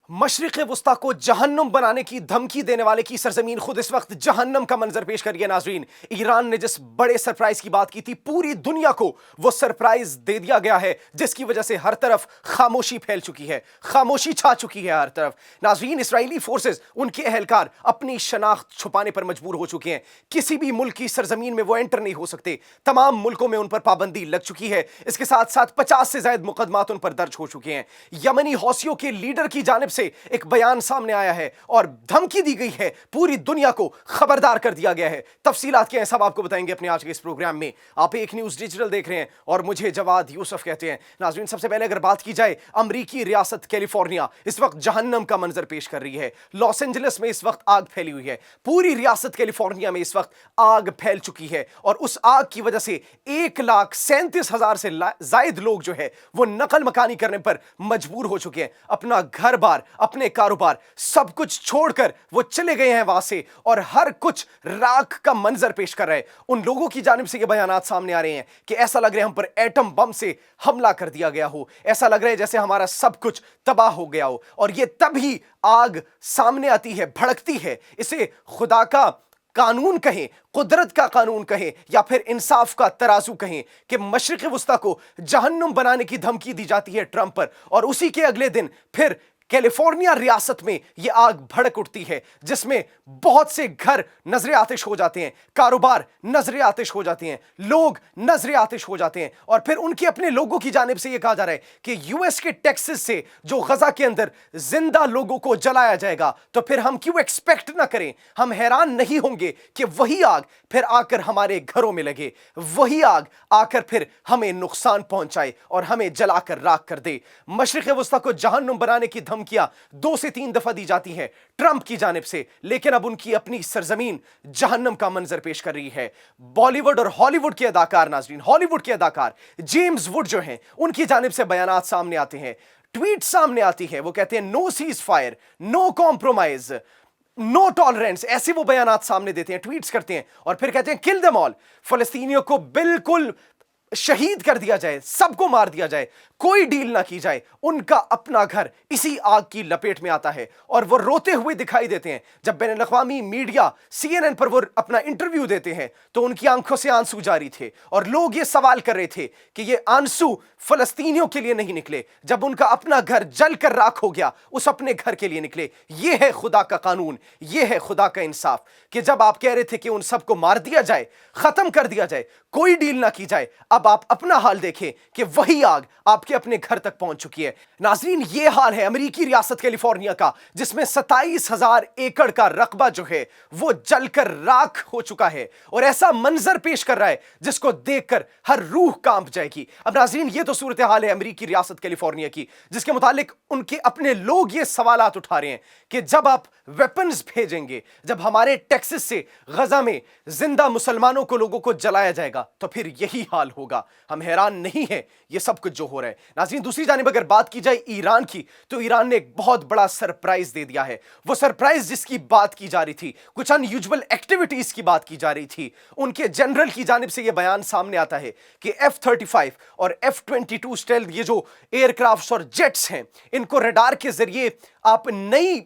मशरिक़ वस्ता को जहन्नुम बनाने की धमकी देने वाले की सरजमीन खुद इस वक्त जहन्नम का मंजर पेश कर रही है। नाजरीन, ईरान ने जिस बड़े सरप्राइज की बात की थी, पूरी दुनिया को वो सरप्राइज दे दिया गया है, जिसकी वजह से हर तरफ खामोशी फैल चुकी है, खामोशी छा चुकी है हर तरफ। नाजरीन, इसराइली फोर्सेस, उनके अहलकार अपनी शनाख्त छुपाने पर मजबूर हो चुके हैं। किसी भी मुल्क की सरजमीन में वो एंटर नहीं हो सकते। तमाम मुल्कों में उन पर पाबंदी लग चुकी है। इसके साथ साथ 50 से ज्यादा मुकदमात उन पर दर्ज हो चुके हैं। यमनी हौसियों के लीडर की जानिब से एक बयान सामने आया है और धमकी दी गई है, पूरी दुनिया को खबरदार कर दिया गया है। तफसीलात क्या हैं सब आपको बताएंगे अपने आज के इस प्रोग्राम में। आप एक न्यूज़ डिजिटल देख रहे हैं और मुझे जवाद यूसुफ कहते हैं। नाज़रीन, सबसे पहले अगर बात की जाए, अमरीकी रियासत कैलिफोर्निया इस वक्त जहन्नम का मंजर पेश कर रही है। लॉस एंजलिस में इस वक्त आग फैली हुई है। पूरी रियासत कैलिफोर्निया में इस वक्त आग फैल चुकी है और उस आग की वजह से 1,37,000 से जायद लोग जो है वो नकल मकानी करने पर मजबूर हो चुके हैं। अपना घर बार, अपने कारोबार, सब कुछ छोड़कर वो चले गए हैं वहां से और हर कुछ राख का मंजर पेश कर रहे हैं। उन लोगों की जानिब से ये बयानात सामने आ रहे हैं कि ऐसा लग रहा है हम पर एटम बम से हमला कर दिया गया हो, ऐसा लग रहा है जैसे हमारा सब कुछ तबाह हो गया हो। और ये तभी आग सामने आती है, भड़कती है। इसे खुदा का कानून कहें, कुदरत का कानून कहें या फिर इंसाफ का तराजू कहें कि मशरिक़ वस्ता को जहन्नुम बनाने की धमकी दी जाती है ट्रंप पर, और उसी के अगले दिन फिर कैलिफोर्निया रियासत में यह आग भड़क उठती है, जिसमें बहुत से घर नजरे आतिश हो जाते हैं, कारोबार नजरे आतिश हो जाते हैं, लोग नजरे आतिश हो जाते हैं। और फिर उनके अपने लोगों की जानिब से यह कहा जा रहा है कि यूएस के टेक्सास से जो गजा के अंदर जिंदा लोगों को जलाया जाएगा, तो फिर हम क्यों एक्सपेक्ट ना करें, हम हैरान नहीं होंगे कि वही आग फिर आकर हमारे घरों में लगे, वही आग आकर फिर हमें नुकसान पहुंचाए और हमें जलाकर राख कर दे। मशरिक़ वस्ता को जहन्नुम बनाने की धमकियां 2 से 3 दफा दी जाती हैं ट्रंप की जानिब से, लेकिन अब उनकी अपनी सरजमीन जहन्नम का मंजर पेश कर रही है। बॉलीवुड और हॉलीवुड के अदाकार, नाज़रीन, हॉलीवुड के अदाकार जेम्स वुड जो हैं, उनकी जानिब से बयानात सामने आते हैं, ट्वीट सामने आती है। वो कहते हैं no cease fire, no compromise, no tolerance, ऐसे वो बयानात सामने देते हैं, ट्वीट्स करते हैं और फिर कहते हैं किल देम ऑल, फलस्तीनियों को बिल्कुल शहीद कर दिया जाए, सबको मार दिया जाए, कोई डील ना की जाए। उनका अपना घर इसी आग की लपेट में आता है और वो रोते हुए दिखाई देते हैं। जब बैनुल-अक़वामी मीडिया CNN पर वो अपना इंटरव्यू देते हैं तो उनकी आंखों से आंसू जारी थे और लोग ये सवाल कर रहे थे कि ये आंसू फलस्तीनियों के लिए नहीं निकले, जब उनका अपना घर जलकर राख हो गया, उस अपने घर के लिए निकले। ये है खुदा का कानून, ये है खुदा का इंसाफ कि जब आप कह रहे थे कि उन सबको मार दिया जाए, खत्म कर दिया जाए, कोई डील ना की जाए, अब आप अपना हाल देखें कि वही आग आपके अपने घर तक पहुंच चुकी है। नाजरीन, ये हाल है अमेरिकी रियासत कैलिफोर्निया का, जिसमें 27,000 एकड़ का रकबा जो है वो जलकर राख हो चुका है और ऐसा मंजर पेश कर रहा है जिसको देखकर हर रूह कांप जाएगी। अब नाजरीन, ये तो सूरत हाल है अमेरिकी रियासत कैलिफोर्निया की, जिसके मुतालिक उनके अपने लोग ये सवालात उठा रहे हैं कि जब आप वेपन्स भेजेंगे, जब हमारे टेक्सास से गजा में जिंदा मुसलमानों को, लोगों को जलाया जाएगा, तो फिर यही हाल होगा। हम हैरान नहीं हैं ये सब कुछ जो हो रहा है। नाज़रीन, दूसरी जानिब अगर बात की जाए ईरान की, तो ईरान ने एक बहुत बड़ा सरप्राइज दे दिया है। वो सरप्राइज जिसकी बात की जा रही थी, कुछ अनयूजुअल एक्टिविटीज की बात की जा रही थी, उनके जनरल की जानिब से यह बयान सामने आता है कि F-35 और F-22 स्टेल्थ, ये जो एयरक्राफ्ट्स और जेट्स हैं, इनको रडार के जरिए आप नहीं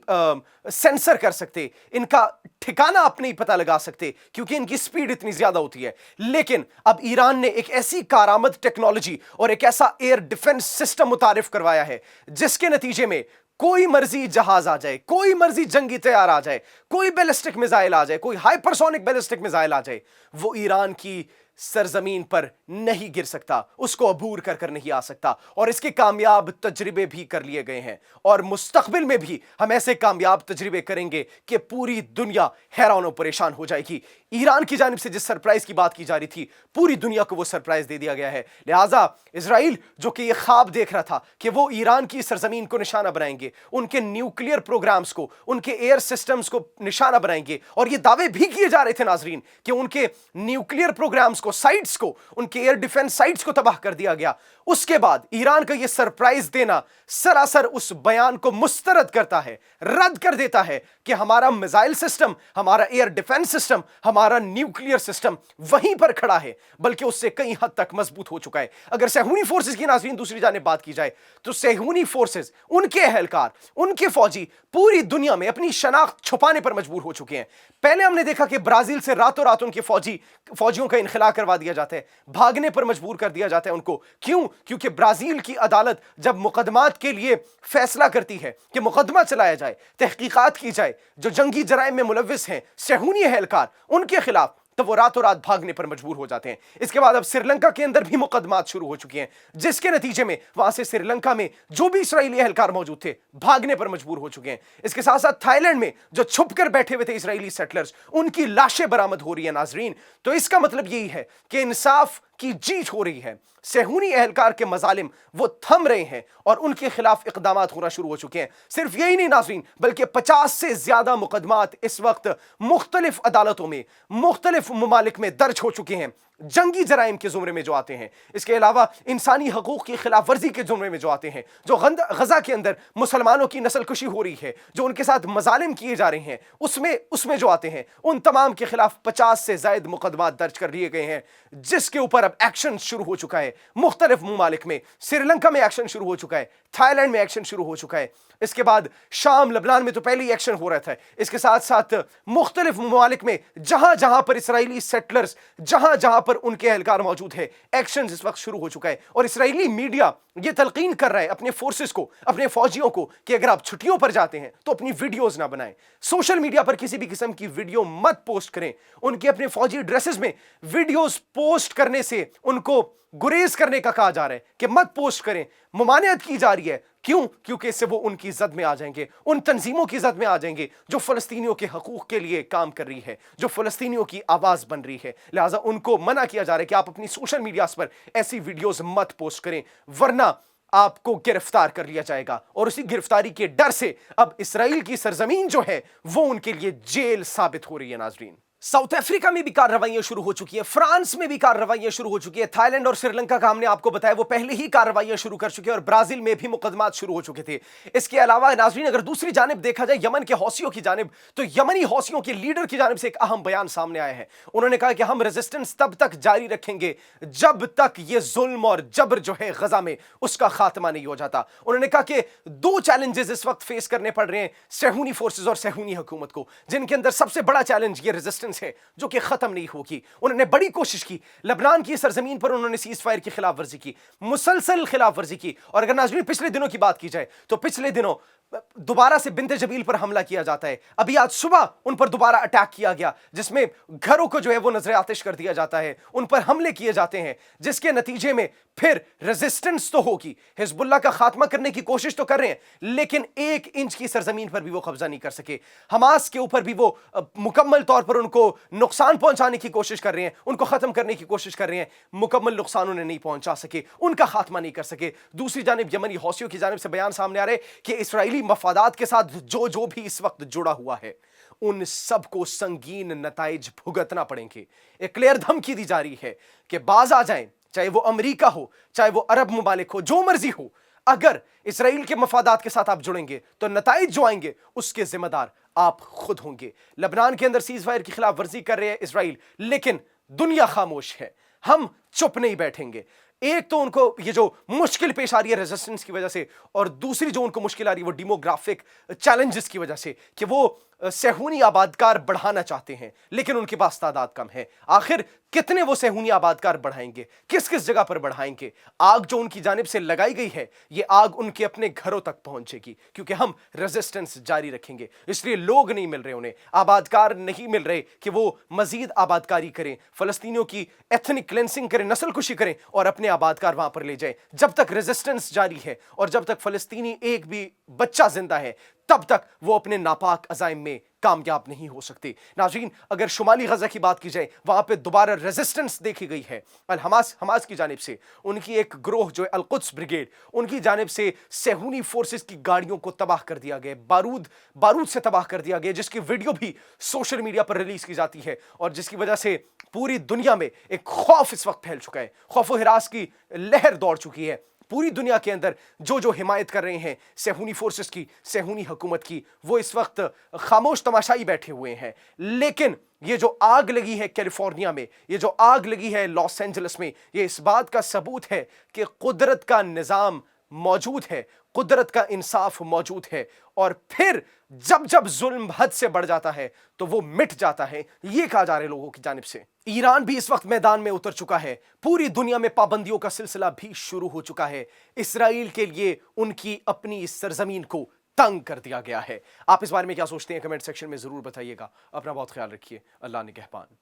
सेंसर कर सकते, इनका ठिकाना आप नहीं पता लगा सकते क्योंकि इनकी स्पीड इतनी ज्यादा होती है। लेकिन अब ईरान ने एक ऐसी कारामद टेक्नोलॉजी और एक ऐसा एयर डिफेंस सिस्टम मुतारिफ करवाया है जिसके नतीजे में कोई मर्जी जहाज आ जाए, कोई मर्जी जंगी तैयार आ जाए, कोई बैलिस्टिक मिसाइल आ जाए, कोई हाइपरसोनिक बैलिस्टिक मिसाइल आ जाए, वो ईरान की सरजमीन पर नहीं गिर सकता, उसको अबूर कर कर नहीं आ सकता। और इसके कामयाब तजर्बे भी कर लिए गए हैं और मुस्तकबिल में भी हम ऐसे कामयाब तजर्बे करेंगे कि पूरी दुनिया हैरान और परेशान हो जाएगी। ईरान की जानिब से जिस सरप्राइज की बात की जा रही थी, पूरी दुनिया को वो सरप्राइज दे दिया गया है। लिहाजा इजराइल जो कि ये ख्वाब देख रहा था कि वो ईरान की सरजमीन को निशाना बनाएंगे, उनके न्यूक्लियर प्रोग्राम्स को, उनके एयर सिस्टम्स को निशाना बनाएंगे, और ये दावे भी किए जा रहे थे नाजरीन कि उनके न्यूक्लियर प्रोग्राम्स को, साइट्स को, उनके एयर डिफेंस साइट्स को तबाह कर दिया गया, उसके बाद ईरान का यह सरप्राइज देना सरासर उस बयान को मुस्तरद करता है, रद्द कर देता है कि हमारा मिसाइल सिस्टम, हमारा एयर डिफेंस सिस्टम, हमारा न्यूक्लियर सिस्टम वहीं पर खड़ा है, बल्कि उससे कई हद तक मजबूत हो चुका है। अगर सेहूनी फोर्सेस की नाज़रीन दूसरी जानिब बात की जाए तो सेहूनी फोर्सेस, उनके अहलकार, उनके फौजी पूरी दुनिया में अपनी शनाख्त छुपाने पर मजबूर हो चुके हैं। पहले हमने देखा कि ब्राजील से रातों रात उनके फौजियों का इनखला करवा दिया जाता है, भागने पर मजबूर कर दिया जाता है उनको। क्यों? क्योंकि ब्राजील की अदालत जब मुकदमात के लिए फैसला करती है कि मुकदमा चलाया जाए, तहकीकात की जाए, जो जंगी जराइम में मुलव्विस हैं सेहूनी अहलकार, उनके खिलाफ, तब वो रातों रात भागने पर मजबूर हो जाते हैं। इसके बाद अब श्रीलंका के अंदर भी मुकदमात शुरू हो चुके हैं, जिसके नतीजे में वहां से श्रीलंका में जो भी इस्राएली एहलकार मौजूद थे भागने पर मजबूर हो चुके हैं। इसके साथ साथ थाईलैंड में जो छुपकर बैठे हुए थे इस्राएली सेटलर्स, उनकी लाशें बरामद हो रही है नाजरीन। तो इसका मतलब यही है कि इंसाफ की जीत हो रही है। सेहूनी अहलकार के मजालिम वो थम रहे हैं और उनके खिलाफ इकदामात होना शुरू हो चुके हैं। सिर्फ यही नहीं नाज़रीन, बल्कि 50 से ज्यादा मुकदमात इस वक्त मुख्तलिफ अदालतों में, मुख्तलिफ ममालिक में दर्ज हो चुके हैं, जंगी जराइम के जुमरे में जो आते हैं। इसके अलावा इंसानी हकूक की खिलाफ वर्जी के जुमरे में जो आते हैं, जो गजा के अंदर मुसलमानों की नस्ल कुशी हो रही है, जो उनके साथ मजालिम किए जा रहे हैं, उसमें जो आते हैं, उन तमाम के खिलाफ 50 से ज्यादा मुकदमात दर्ज कर लिए गए हैं, जिसके ऊपर अब एक्शन शुरू हो चुका है मुख्तलिफ ममालिक में। श्रीलंका में एक्शन शुरू हो चुका है, थाईलैंड में एक्शन शुरू हो चुका है, इसके बाद शाम लबनान में तो पहले ही एक्शन हो रहा था। इसके साथ साथ मुख्तलिफ ममालिक में जहां जहां पर इसराइली सेटलर्स, जहां जहां पर उनके एहलकार मौजूद है, एक्शन इस वक्त शुरू हो चुका है। और इसराइली मीडिया ये तलकीन कर रहा है अपने फोर्सेस को, अपने फौजियों को, कि अगर आप छुट्टियों पर जाते हैं तो अपनी वीडियोस ना बनाएं, सोशल मीडिया पर किसी भी किस्म की वीडियो मत पोस्ट करें। उनके अपने फौजी ड्रेसेस में वीडियोस पोस्ट करने से उनको गुरेज करने का कहा जा रहा है कि मत पोस्ट करें, ममानियत की जा रही है। क्यों? क्योंकि इससे वो उनकी जद में आ जाएंगे, उन तंजीमों की जद में आ जाएंगे जो फलस्तीनियों के हकूक के लिए काम कर रही है, जो फलस्तीनियों की आवाज बन रही है। लिहाजा उनको मना किया जा रहा है कि आप अपनी सोशल मीडिया पर ऐसी वीडियोस मत पोस्ट करें, वरना आपको गिरफ्तार कर लिया जाएगा। और उसी गिरफ्तारी के डर से अब इसराइल की सरजमीन जो है वो उनके लिए जेल साबित हो रही है नाजरीन। साउथ अफ्रीका में भी कार्रवाइयां शुरू हो चुकी है, फ्रांस में भी कार्रवाइयां शुरू हो चुकी है, थाईलैंड और श्रीलंका का हमने आपको बताया वो पहले ही कार्रवाइयां शुरू कर चुके हैं, और ब्राजील में भी मुकदमात शुरू हो चुके थे। इसके अलावा नाज़रीन अगर दूसरी जानिब देखा जाए यमन के हौसियों की जानिब, तो यमनी हौसियों के लीडर की जानिब से एक अहम बयान सामने आया है। उन्होंने कहा कि हम रेजिस्टेंस तब तक जारी रखेंगे जब तक ये जुल्म और जबर जो है गजा में उसका खात्मा नहीं हो जाता। उन्होंने कहा कि दो चैलेंजेस इस वक्त फेस करने पड़ रहे हैं सेहूनी फोर्सेस और सेहूनी हुकूमत को, जिनके अंदर सबसे बड़ा चैलेंज ये रेजिस्टेंस है जो कि खत्म नहीं होगी। उन्होंने बड़ी कोशिश की, लबनान की सरजमीन पर उन्होंने सीज फायर की खिलाफ वर्जी की, मुसलसल खिलाफ वर्जी की। और अगर नाज़रीन पिछले दिनों की बात की जाए तो पिछले दिनों दोबारा से बिन्ते जबील पर हमला किया जाता है। अभी आज सुबह उन पर दोबारा अटैक किया गया, जिसमें घरों को जो है वो नजर आतिश कर दिया जाता है, उन पर हमले किए जाते हैं, जिसके नतीजे में फिर रेजिस्टेंस तो होगी। हिजबुल्लाह का खात्मा करने की कोशिश तो कर रहे हैं, लेकिन 1 इंच की सरजमीन पर भी वो कब्जा नहीं कर सके। हमास के ऊपर भी वो मुकम्मल तौर पर उनको नुकसान पहुंचाने की कोशिश कर रहे हैं, उनको खत्म करने की कोशिश कर रहे हैं, मुकम्मल नुकसान उन्हें नहीं पहुंचा सके, उनका खात्मा नहीं कर सके। दूसरी जानिब यमनी हौसियों की जानिब से बयान सामने आ रहे कि इसराइली मफादात के साथ जो भी इस वक्त जुड़ा हुआ है, उन सबको संगीन नताइज भुगतना पड़ेंगे। एक क्लियर धमकी दी जा रही है कि बाज आ जाएं, चाहे वो अमेरिका हो, चाहे वो अरब मुमालिक हो, जो मर्जी हो, अगर इसराइल के मफादात के साथ आप जुड़ेंगे तो नताइज जो आएंगे उसके जिम्मेदार आप खुद होंगे। लबनान के अंदर सीज फायर की खिलाफ वर्जी कर रहे हैं इसराइल, लेकिन दुनिया खामोश है। हम चुप नहीं बैठेंगे। एक तो उनको ये जो मुश्किल पेश आ रही है रेजिस्टेंस की वजह से, और दूसरी जो उनको मुश्किल आ रही है वो डेमोग्राफिक चैलेंजेस की वजह से, कि वो सेहूनी आबादकार बढ़ाना चाहते हैं लेकिन उनके पास तादाद कम है। आखिर कितने वो सेहूनी आबादकार बढ़ाएंगे, किस किस जगह पर बढ़ाएंगे? आग जो उनकी जानिब से लगाई गई है, ये आग उनके अपने घरों तक पहुंचेगी, क्योंकि हम रेजिस्टेंस जारी रखेंगे। इसलिए लोग नहीं मिल रहे, उन्हें आबादकार नहीं मिल रहे कि वो मजीद आबादकारी करें, फलस्तीनियों की एथनिक क्लेंसिंग करें, नस्ल कुशी करें और अपने आबादकार वहां पर ले जाएं। जब तक रेजिस्टेंस जारी है और जब तक फलस्तीनी एक भी बच्चा जिंदा है, तब तक वो अपने नापाक अज़ाइम में कामयाब नहीं हो सकते। नाज़रीन, अगर शुमाली गज़ा की बात की जाए, वहाँ पे दोबारा रेजिस्टेंस देखी गई है। हमास की जानिब से उनकी एक ग्रोह जो है अल-कुद्स ब्रिगेड, उनकी जानिब से सेहूनी फोर्सेस की गाड़ियों को तबाह कर दिया गया, बारूद से तबाह कर दिया गया, जिसकी वीडियो भी सोशल मीडिया पर रिलीज की जाती है और जिसकी वजह से पूरी दुनिया में एक खौफ इस वक्त फैल चुका है। खौफ व हिरास की लहर दौड़ चुकी है पूरी दुनिया के अंदर। जो हिमायत कर रहे हैं सेहूनी फोर्सेस की, सेहूनी हुकूमत की, वो इस वक्त खामोश तमाशाई बैठे हुए हैं। लेकिन ये जो आग लगी है कैलिफोर्निया में, ये जो आग लगी है लॉस एंजलिस में, ये इस बात का सबूत है कि कुदरत का निज़ाम मौजूद है, कुदरत का इंसाफ मौजूद है। और फिर जब जुल्म हद से बढ़ जाता है तो वो मिट जाता है, ये कहा जा रहा है लोगों की जानिब से। ईरान भी इस वक्त मैदान में उतर चुका है, पूरी दुनिया में पाबंदियों का सिलसिला भी शुरू हो चुका है। इसराइल के लिए उनकी अपनी इस सरजमीन को तंग कर दिया गया है। आप इस बारे में क्या सोचते हैं? कमेंट सेक्शन में जरूर बताइएगा। अपना बहुत ख्याल रखिए। अल्लाह निगहबान।